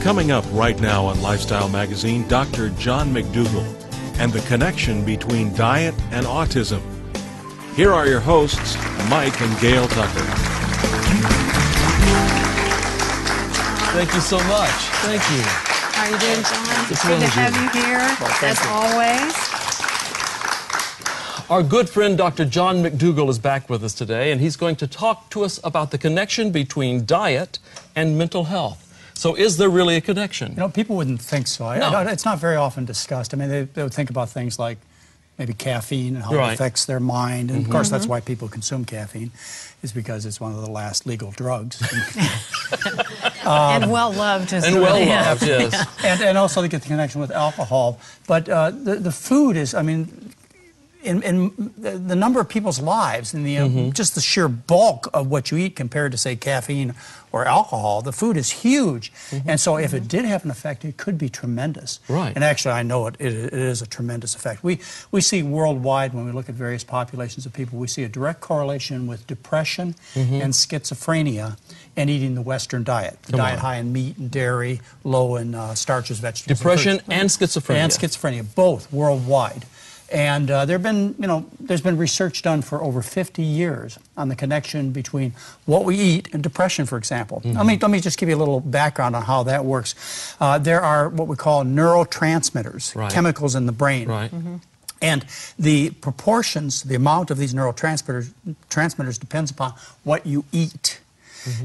Coming up right now on Lifestyle Magazine, Dr. John McDougall and the connection between diet and autism. Here are your hosts, Mike and Gail Tucker. Thank you so much. Thank you. How are you doing, John? It's good to have you here, as always. Our good friend Dr. John McDougall is back with us today, and he's going to talk to us about the connection between diet and mental health. So is there really a connection? You know, people wouldn't think so. No. It's not very often discussed. I mean, they would think about things like maybe caffeine and how Right. it affects their mind. And, of course, that's why people consume caffeine, is because it's one of the last legal drugs. And well-loved as And well. well-loved, yes. And also to get the connection with alcohol. But the food is, I mean, in the number of people's lives and the just the sheer bulk of what you eat compared to, say, caffeine or alcohol, the food is huge. And so if it did have an effect, it could be tremendous. Right. And actually, I know it is a tremendous effect. We see worldwide, when we look at various populations of people, we see a direct correlation with depression and schizophrenia and eating the Western diet. The diet high in meat and dairy, low in starches, vegetables. Depression and schizophrenia. And schizophrenia, both worldwide. And there's been research done for over 50 years on the connection between what we eat and depression, for example. Let me just give you a little background on how that works. There are what we call neurotransmitters, chemicals in the brain. Right. And the proportions, the amount of these neurotransmitters depends upon what you eat.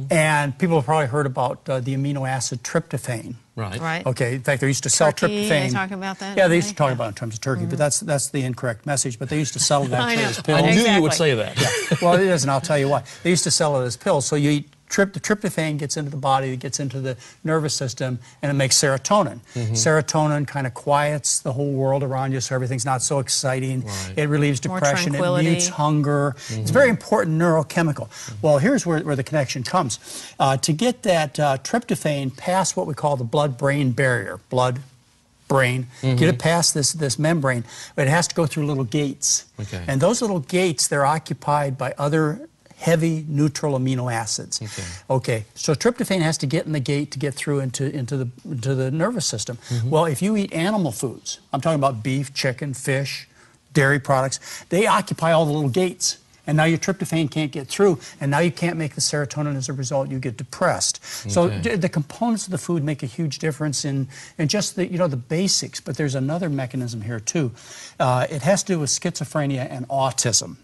And people have probably heard about the amino acid tryptophan. Right. Okay, in fact, they used to sell Turkey, tryptophan. they talk about that? Yeah, they used to talk about it in terms of turkey, but that's the incorrect message. But they used to sell it actually as pills. I knew you would say that. Well, it is, and I'll tell you why. They used to sell it as pills. So you eat the tryptophan gets into the body, it gets into the nervous system, and it makes serotonin. Serotonin kind of quiets the whole world around you, so everything's not so exciting. It relieves More depression, it tranquility. mutes hunger. It's a very important neurochemical. Well, here's where the connection comes. To get that tryptophan past what we call the blood-brain barrier, blood-brain, get it past this membrane, it has to go through little gates. Okay. And those little gates, they're occupied by other heavy neutral amino acids. Okay, so tryptophan has to get in the gate to get through into the nervous system. Well, if you eat animal foods, I'm talking about beef, chicken, fish, dairy products, they occupy all the little gates. And now your tryptophan can't get through, and now you can't make the serotonin. As a result, you get depressed. So the components of the food make a huge difference in just the the basics. But there's another mechanism here too. It has to do with schizophrenia and autism.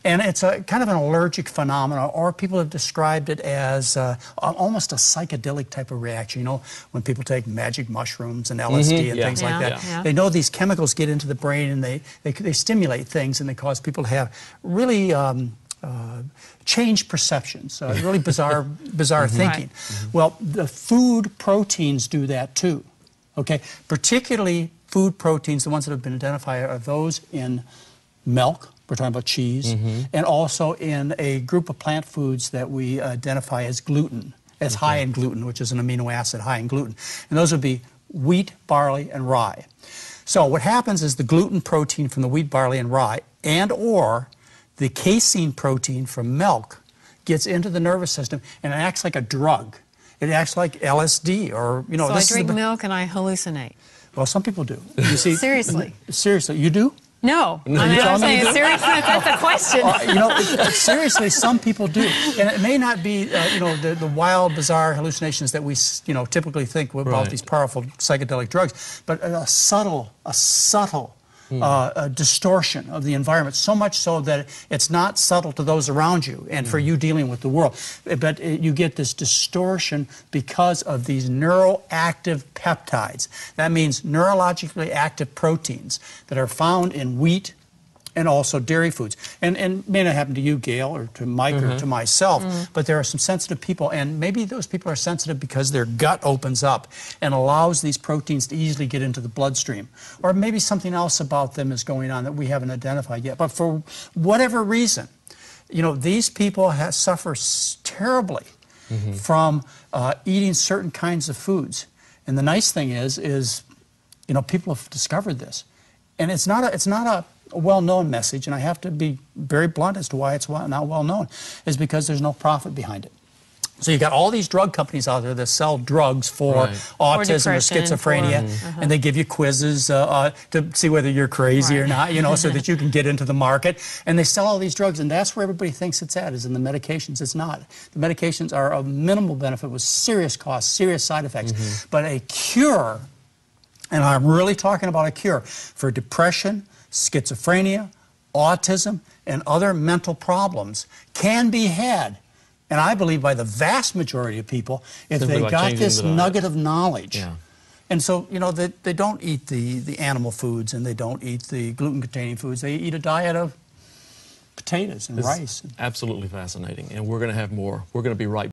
And it's a kind of an allergic phenomenon, or people have described it as almost a psychedelic type of reaction. You know, when people take magic mushrooms and LSD and things like that, they know these chemicals get into the brain and they stimulate things, and they cause people to have really changed perceptions, really bizarre thinking. Well, the food proteins do that too. Okay, particularly food proteins, the ones that have been identified are those in milk. We're talking about cheese, and also in a group of plant foods that we identify as gluten, as high in gluten, which is an amino acid high in gluten, and those would be wheat, barley, and rye. So what happens is the gluten protein from the wheat, barley, and rye, and/or the casein protein from milk gets into the nervous system and it acts like a drug. It acts like LSD, or So I drink milk and I hallucinate. Well, some people do. You see, Seriously. Seriously, you do? No. I'm saying seriously, that's a question. Seriously, some people do, and it may not be the wild, bizarre hallucinations that we typically think about these powerful psychedelic drugs, but a subtle distortion of the environment, so much so that it's not subtle to those around you and for you dealing with the world. But you get this distortion because of these neuroactive peptides. That means neurologically active proteins that are found in wheat and also dairy foods. And it may not happen to you, Gail, or to Mike, or to myself, but there are some sensitive people, and maybe those people are sensitive because their gut opens up and allows these proteins to easily get into the bloodstream. Or maybe something else about them is going on that we haven't identified yet. But for whatever reason, these people suffer terribly from eating certain kinds of foods. And the nice thing is people have discovered this. And it's not a well-known message, and I have to be very blunt as to why it's not well-known, is because there's no profit behind it. So you got all these drug companies out there that sell drugs for autism or schizophrenia, and they give you quizzes to see whether you're crazy or not, you know, so that you can get into the market. And they sell all these drugs, and that's where everybody thinks it's at, is in the medications. It's not. The medications are of minimal benefit with serious costs, serious side effects. But a cure, and I'm really talking about a cure, for depression, schizophrenia, autism, and other mental problems can be had. And I believe by the vast majority of people, if they got this nugget of knowledge. And so, you know, they don't eat the animal foods and they don't eat the gluten-containing foods. They eat a diet of potatoes and rice. Absolutely fascinating. And we're going to have more. We're going to be right back.